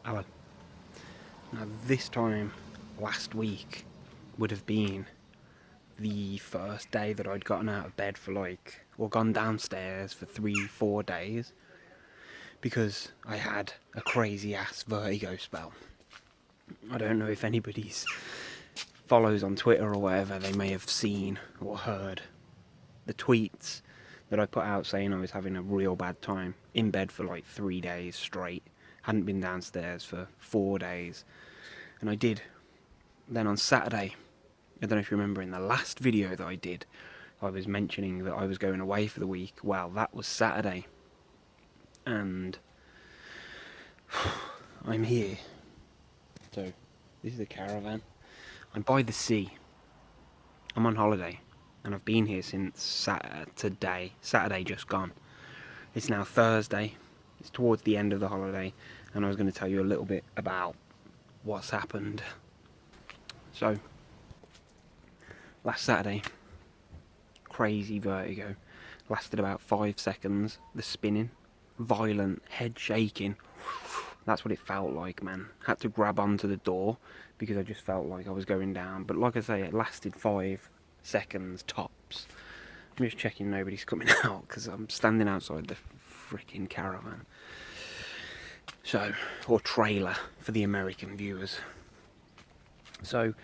Hello. Now this time last week would have been the first day that I'd gotten out of bed or gone downstairs for 3-4 days, because I had a crazy ass vertigo spell. I don't know if anybody's follows on Twitter or whatever, they may have seen or heard the tweets that I put out saying I was having a real bad time in bed for 3 days straight. Hadn't been downstairs for 4 days. And I did. Then on Saturday, I don't know if you remember in the last video that I did, I was mentioning that I was going away for the week. Well, that was Saturday. And I'm here. So, this is the Caravan. I'm by the sea. I'm on holiday. And I've been here since Saturday just gone. It's now Thursday. It's towards the end of the holiday. And I was going to tell you a little bit about what's happened. So, last Saturday, crazy vertigo, lasted about 5 seconds, the spinning, violent, head shaking, that's what it felt like, man. Had to grab onto the door because I just felt like I was going down, but like I say, it lasted 5 seconds tops. I'm just checking nobody's coming out because I'm standing outside the freaking Caravan. So, or trailer for the American viewers. So,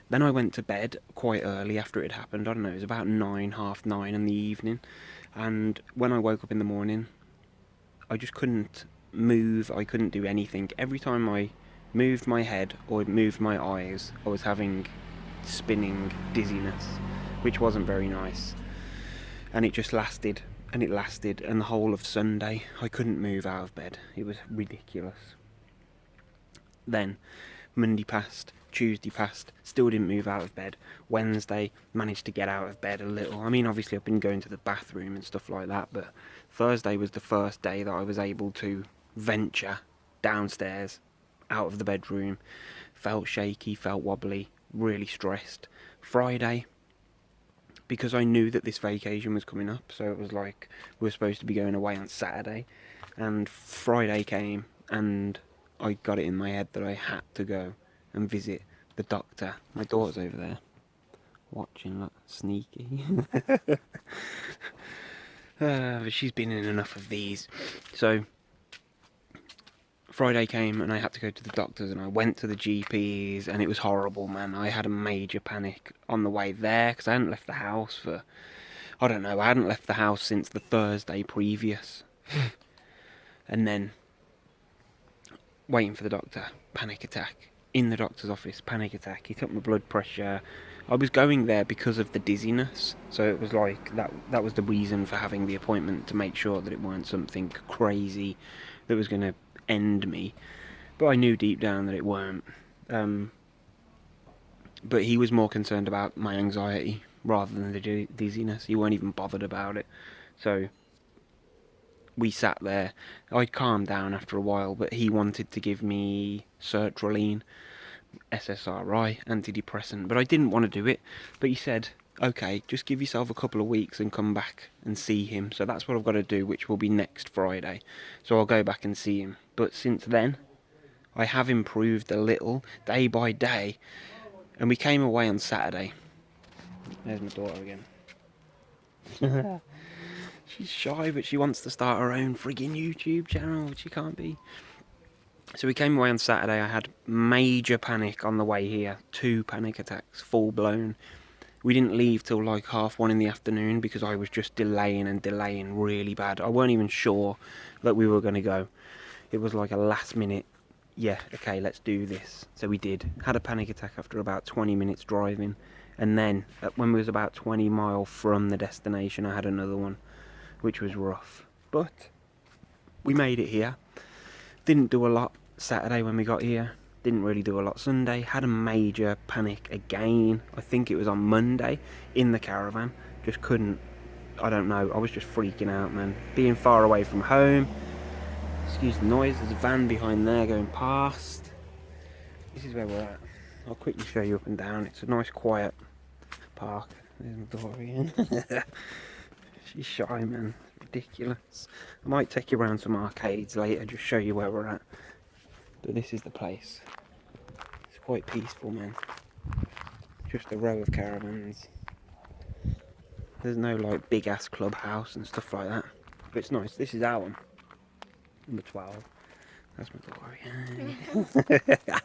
then I went to bed quite early after it had happened. I don't know, it was about 9, half 9 in the evening. And when I woke up in the morning, I just couldn't move, I couldn't do anything. Every time I moved my head or moved my eyes, I was having spinning dizziness, which wasn't very nice. And it just lasted, and it lasted, and the whole of Sunday, I couldn't move out of bed. It was ridiculous. Then, Monday passed, Tuesday passed, still didn't move out of bed. Wednesday, managed to get out of bed a little. I mean, obviously I've been going to the bathroom and stuff like that, but Thursday was the first day that I was able to venture downstairs, out of the bedroom. Felt shaky, felt wobbly, really stressed. Friday, because I knew that this vacation was coming up, so it was like we were supposed to be going away on Saturday, and Friday came and I got it in my head that I had to go and visit the doctor. My daughter's over there watching, look, sneaky. But she's been in enough of these. So Friday came and I had to go to the doctors, and I went to the GPs, and it was horrible, man. I had a major panic on the way there because I hadn't left the house for, I don't know, I hadn't left the house since the Thursday previous. And then waiting for the doctor, panic attack. In the doctor's office, panic attack. He took my blood pressure. I was going there because of the dizziness, so it was like that was the reason for having the appointment, to make sure that it weren't something crazy that was going to end me. But I knew deep down that it weren't. But he was more concerned about my anxiety rather than the dizziness. He weren't even bothered about it. So we sat there. I'd calmed down after a while, but he wanted to give me sertraline, SSRI, antidepressant, but I didn't want to do it. But he said, okay, just give yourself a couple of weeks and come back and see him. So that's what I've got to do, which will be next Friday. So I'll go back and see him. But since then, I have improved a little, day by day. And we came away on Saturday. There's my daughter again. She's shy, but she wants to start her own friggin' YouTube channel, which she can't be. So we came away on Saturday. I had major panic on the way here. 2 panic attacks, full blown. We didn't leave till like 1:30 in the afternoon because I was just delaying really bad. I weren't even sure that we were going to go. It was like a last minute, yeah, okay, let's do this. So we did. Had a panic attack after about 20 minutes driving. And then when we was about 20 miles from the destination, I had another one, which was rough. But we made it here. Didn't do a lot Saturday when we got here. Didn't really do a lot Sunday. Had a major panic again. I think it was on Monday in the Caravan. Just couldn't, I don't know. I was just freaking out, man. Being far away from home. Excuse the noise. There's a van behind there going past. This is where we're at. I'll quickly show you up and down. It's a nice quiet park. There's my daughter again. She's shy, man. Ridiculous. I might take you around some arcades later, just show you where we're at. But this is the place. It's quite peaceful, man. Just a row of caravans. There's no like big ass clubhouse and stuff like that. But it's nice. This is our one. Number 12. That's my daughter.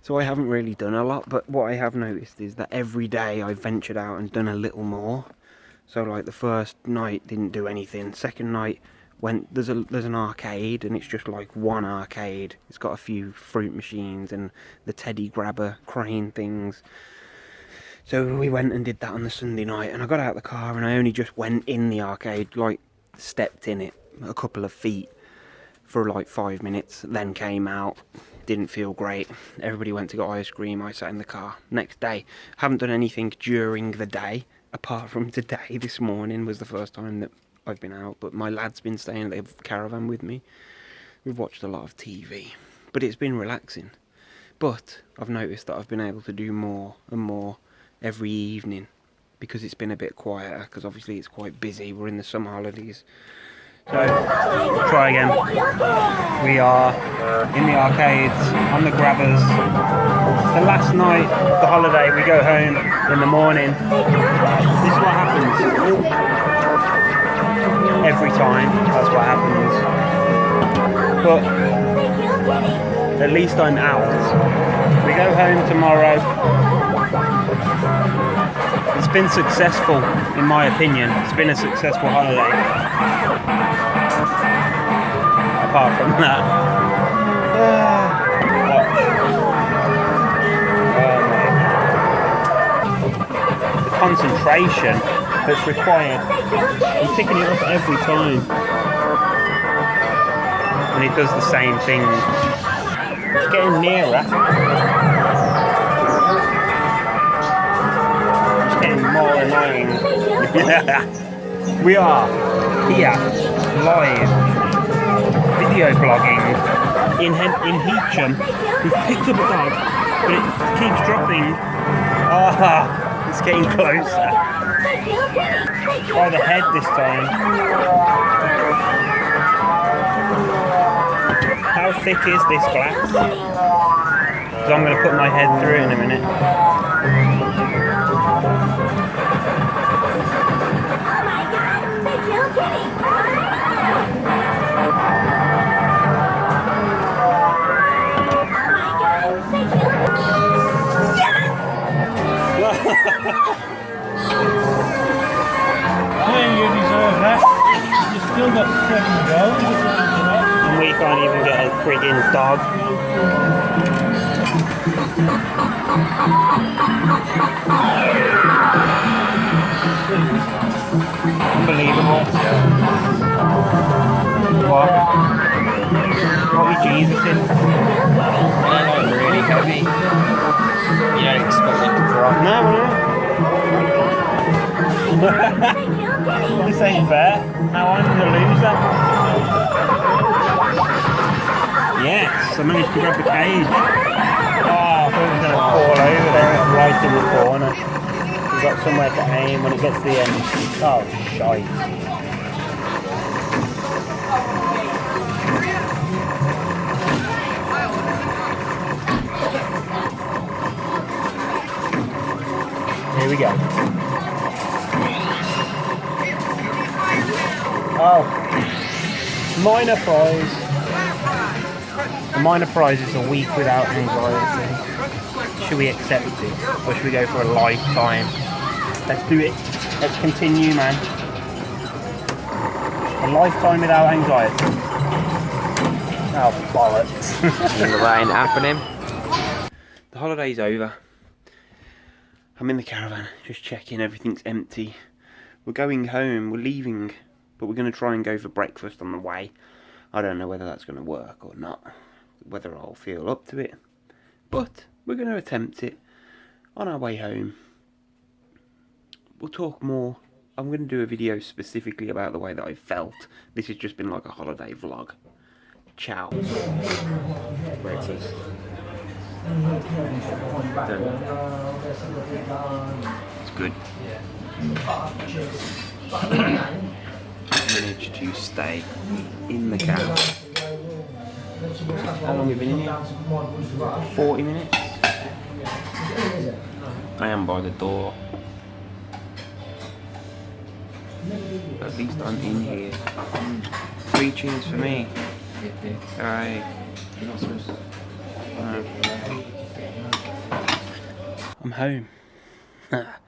So I haven't really done a lot, but what I have noticed is that every day I've ventured out and done a little more. So like the first night didn't do anything. Second night went there's an arcade, and it's just like one arcade. It's got a few fruit machines and the teddy grabber crane things. So we went and did that on the Sunday night, and I got out of the car and I only just went in the arcade, like stepped in it a couple of feet for like 5 minutes, then came out. Didn't feel great. Everybody went to get ice cream. I sat in the car. Next day, haven't done anything during the day apart from today. This morning was the first time that I've been out, but my lad's been staying at the caravan with me. We've watched a lot of TV, but it's been relaxing. But I've noticed that I've been able to do more and more every evening because it's been a bit quieter, because obviously it's quite busy. We're in the summer holidays. So, try again. We are in the arcades, on the grabbers. It's the last night of the holiday. We go home in the morning. This is what happens. Every time, that's what happens. But at least I'm out. We go home tomorrow. It's been successful, in my opinion. It's been a successful holiday. Apart from that, the concentration that's required, I'm picking it up every time, and it does the same thing. It's getting nearer. It's getting more annoying. We are here live video blogging in Heacham. We've picked up a dog, but it keeps dropping. It's getting closer. By the head this time. How thick is this glass? Because I'm going to put my head through it in a minute. You deserve that. You've still got 7 to go. And we can't even get a friggin' dog. Unbelievable. What? What was Jesus in? They're like really heavy. You don't expect them to drop. No. This ain't fair. Now I'm the loser. Yes, I managed to grab the cage. Oh, I thought it was going to fall over there right in the corner. We've got somewhere to aim when it gets to the end. Oh, shite. Here we go. Oh, minor prize. The minor prize is a week without anxiety. Should we accept it, or should we go for a lifetime? Let's do it. Let's continue, man. A lifetime without anxiety. Oh, bollocks. That ain't happening. The holiday's over. I'm in the caravan, just checking everything's empty. We're going home, we're leaving, but we're going to try and go for breakfast on the way. I don't know whether that's going to work or not, whether I'll feel up to it, but we're going to attempt it on our way home. We'll talk more. I'm going to do a video specifically about the way that I felt. This has just been like a holiday vlog. Ciao. Breakfast. It's good. Managed to stay in the cab How long have you been in here? 40 minutes? I am by the door. At least I'm in here. 3 cheers for me. Alright. I'm home. At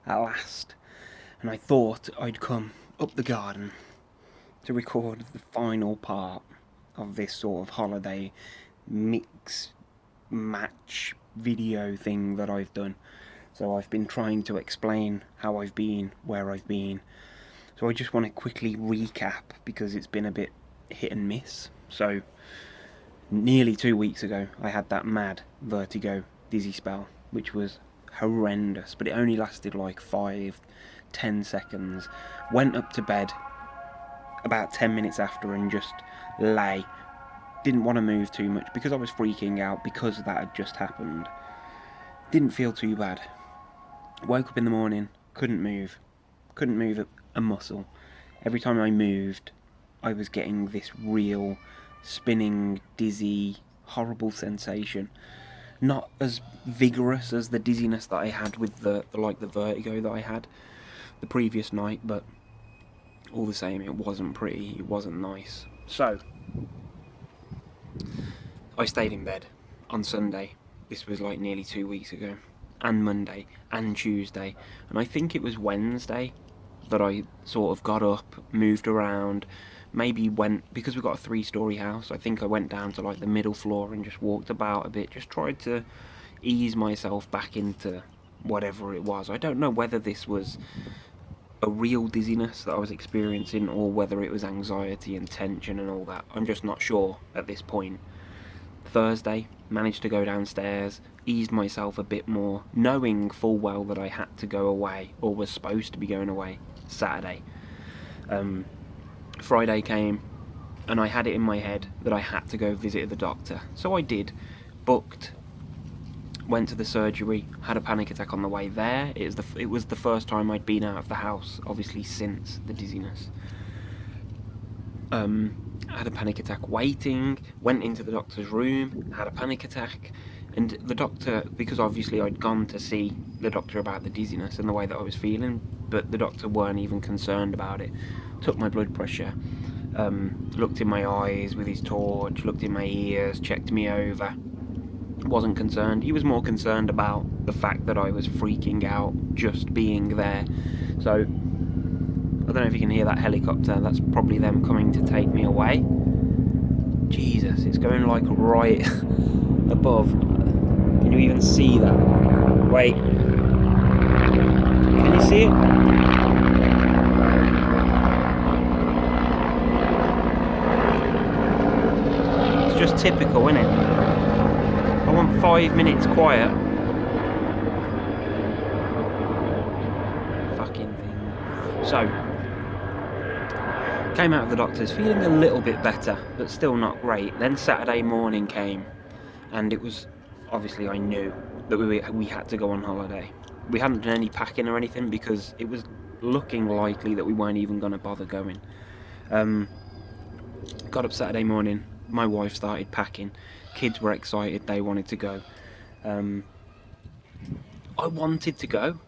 last. And I thought I'd come up the garden to record the final part of this sort of holiday mix match video thing that I've done. So I've been trying to explain how I've been, where I've been. So I just want to quickly recap because it's been a bit hit and miss. So nearly 2 weeks ago I had that mad vertigo dizzy spell, which was horrendous, but it only lasted like 5-10 seconds. Went up to bed about 10 minutes after and just lay. Didn't want to move too much because I was freaking out because that had just happened. Didn't feel too bad. Woke up in the morning, couldn't move a muscle. Every time I moved, I was getting this real spinning, dizzy, horrible sensation. Not as vigorous as the dizziness that I had with the vertigo that I had the previous night, but all the same, it wasn't pretty, it wasn't nice. So I stayed in bed on Sunday. This was like nearly 2 weeks ago, and Monday and Tuesday, and I think it was Wednesday that I sort of got up, moved around, maybe went, because we've got a 3-story house, I think I went down to like the middle floor and just walked about a bit, just tried to ease myself back into whatever it was. I don't know whether this was a real dizziness that I was experiencing or whether it was anxiety and tension and all that. I'm just not sure at this point. Thursday, managed to go downstairs, eased myself a bit more, knowing full well that I had to go away, or was supposed to be going away, Saturday. Friday came, and I had it in my head that I had to go visit the doctor. So I did, booked, went to the surgery, had a panic attack on the way there. It was the first time I'd been out of the house, obviously, since the dizziness. Had a panic attack waiting, went into the doctor's room, had a panic attack, and the doctor, because obviously I'd gone to see the doctor about the dizziness and the way that I was feeling, but the doctor weren't even concerned about it. Took my blood pressure, looked in my eyes with his torch, looked in my ears, checked me over. Wasn't concerned. He was more concerned about the fact that I was freaking out just being there. So I don't know if you can hear that helicopter, that's probably them coming to take me away. Jesus, it's going like right above. Can you even see that? Wait. Can you see it? It's just typical, isn't it? I want 5 minutes quiet. Fucking thing. So, came out of the doctor's feeling a little bit better, but still not great. Then Saturday morning came, and it was, obviously I knew that we had to go on holiday. We hadn't done any packing or anything because it was looking likely that we weren't even going to bother going. Got up Saturday morning, my wife started packing, kids were excited, they wanted to go. I wanted to go,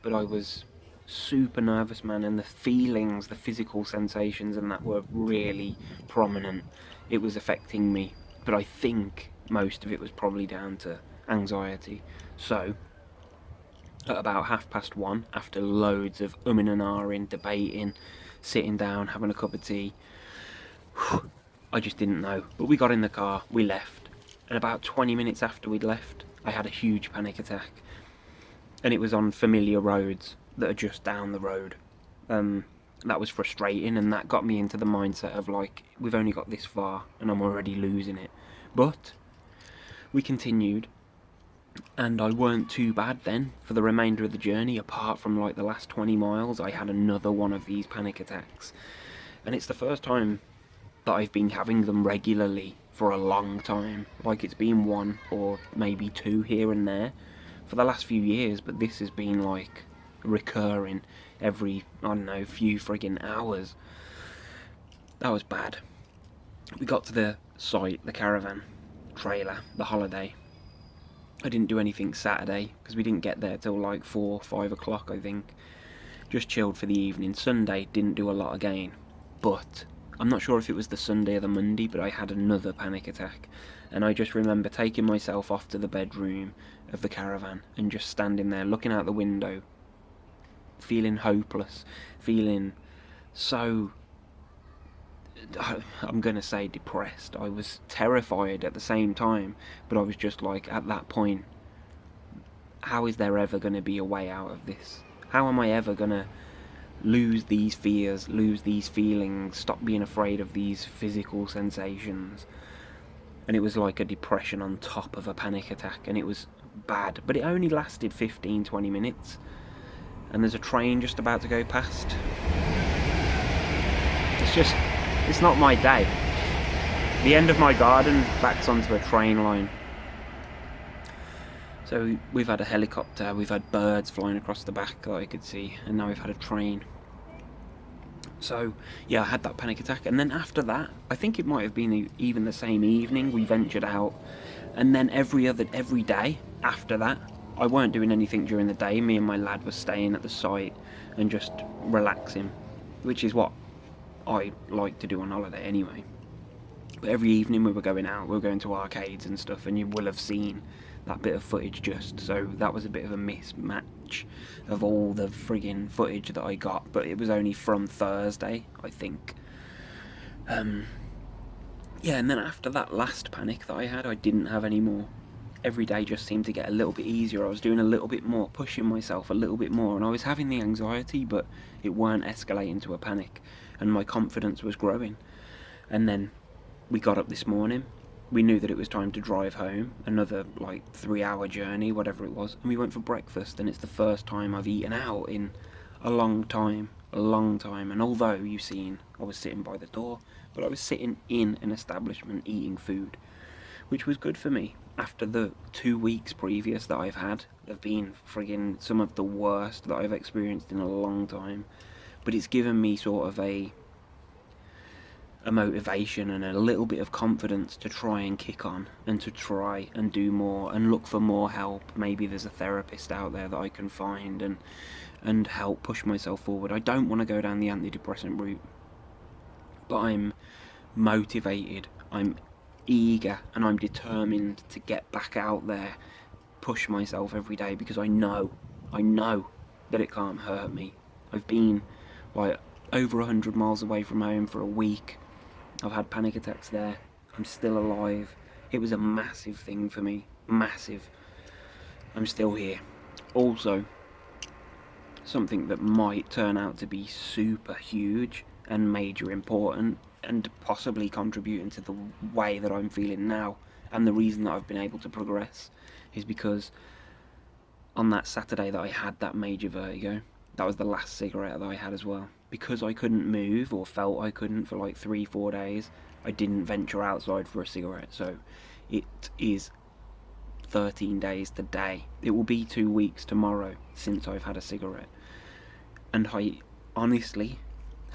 but I was super nervous, man, and the feelings, the physical sensations and that were really prominent. It was affecting me, but I think most of it was probably down to anxiety. So at about 1:30, after loads of umming and ahhing, debating, sitting down, having a cup of tea, I just didn't know. But we got in the car, we left, and about 20 minutes after we'd left, I had a huge panic attack, and it was on familiar roads that are just down the road. That was frustrating, and that got me into the mindset of like, we've only got this far and I'm already losing it. But we continued, and I weren't too bad then for the remainder of the journey. Apart from like the last 20 miles, I had another one of these panic attacks, and it's the first time that I've been having them regularly for a long time. Like, it's been 1 or maybe 2 here and there for the last few years, but this has been like recurring every, I don't know, few friggin' hours. That was bad. We got to the site, the Caravan trailer, the holiday. I didn't do anything Saturday because we didn't get there till like 4, 5 o'clock, I think. Just chilled for the evening. Sunday, didn't do a lot again. But I'm not sure if it was the Sunday or the Monday, but I had another panic attack. And I just remember taking myself off to the bedroom of the Caravan and just standing there looking out the window, feeling hopeless, feeling so, I'm going to say depressed. I was terrified at the same time, but I was just like, at that point, how is there ever going to be a way out of this? How am I ever going to lose these fears, lose these feelings, stop being afraid of these physical sensations? And it was like a depression on top of a panic attack, and it was bad. But it only lasted 15-20 minutes, and there's a train just about to go past. It's not my day. The end of my garden backs onto a train line. So we've had a helicopter, we've had birds flying across the back that I could see, and now we've had a train. So yeah, I had that panic attack, and then after that, I think it might have been even the same evening, we ventured out, and then every day after that, I weren't doing anything during the day. Me and my lad were staying at the site and just relaxing, which is what I like to do on holiday anyway. But every evening we were going out, we were going to arcades and stuff, and you will have seen that bit of footage just. So that was a bit of a mismatch of all the friggin' footage that I got, but it was only from Thursday, I think. Yeah, and then after that last panic that I had, I didn't have any more. Every day just seemed to get a little bit easier. I was doing a little bit more, pushing myself a little bit more, and I was having the anxiety, but it weren't escalating to a panic, and my confidence was growing. And then we got up this morning, we knew that it was time to drive home, another like 3-hour journey, whatever it was, and we went for breakfast, and it's the first time I've eaten out in a long time, and although you've seen I was sitting by the door, but I was sitting in an establishment eating food, which was good for me. After the 2 weeks previous that I've had, have been friggin' some of the worst that I've experienced in a long time, but it's given me sort of a motivation and a little bit of confidence to try and kick on and to try and do more and look for more help. Maybe there's a therapist out there that I can find and help push myself forward. I don't want to go down the antidepressant route, but I'm motivated, I'm eager, and I'm determined to get back out there, push myself every day, because I know that it can't hurt me. I've been like over 100 miles away from home for a week. I've had panic attacks there. I'm still alive. It was a massive thing for me. Massive. I'm still here. Also, something that might turn out to be super huge and major important and possibly contributing to the way that I'm feeling now, and the reason that I've been able to progress, is because on that Saturday that I had that major vertigo, that was the last cigarette that I had as well. Because I couldn't move, or felt I couldn't, for like 3-4 days, I didn't venture outside for a cigarette. So it is 13 days today. It will be 2 weeks tomorrow since I've had a cigarette. And I honestly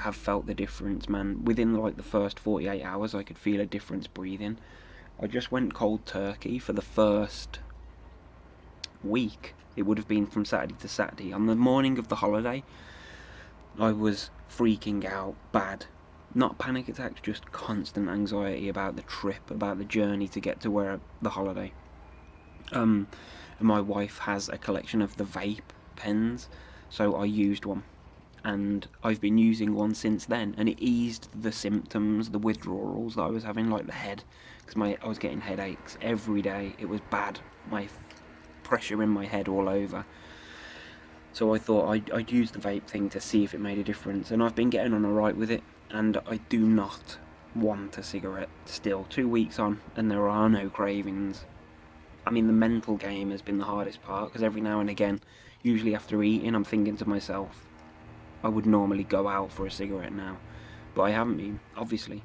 have felt the difference, man. Within like the first 48 hours, I could feel a difference breathing. I just went cold turkey for the first week. It would have been from Saturday to Saturday. On the morning of the holiday, I was freaking out bad. Not panic attacks, just constant anxiety about the trip, about the journey to get to where the holiday. And my wife has a collection of the vape pens, so I used one, and I've been using one since then, and it eased the symptoms, the withdrawals that I was having, like the head, because I was getting headaches every day. It was bad, my pressure in my head all over. So I thought I'd use the vape thing to see if it made a difference, and I've been getting on alright with it, and I do not want a cigarette still. 2 weeks on, and there are no cravings. I mean, the mental game has been the hardest part, because every now and again, usually after eating, I'm thinking to myself, I would normally go out for a cigarette now, but I haven't been, obviously.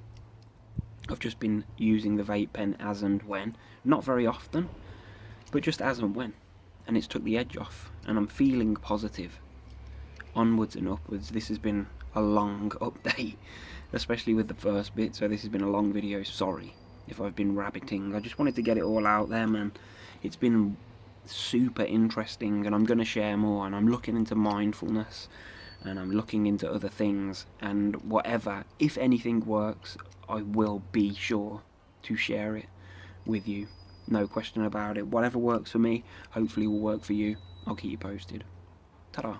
I've just been using the vape pen as and when, not very often, but just as and when. And it's took the edge off, and I'm feeling positive. Onwards and upwards. This has been a long update, especially with the first bit, so this has been a long video, sorry. if I've been rabbiting. I just wanted to get it all out there, man. It's been super interesting, and I'm going to share more, and I'm looking into mindfulness, and I'm looking into other things, and whatever, if anything works, I will be sure to share it with you. No question about it. Whatever works for me, hopefully will work for you. I'll keep you posted. Ta-da.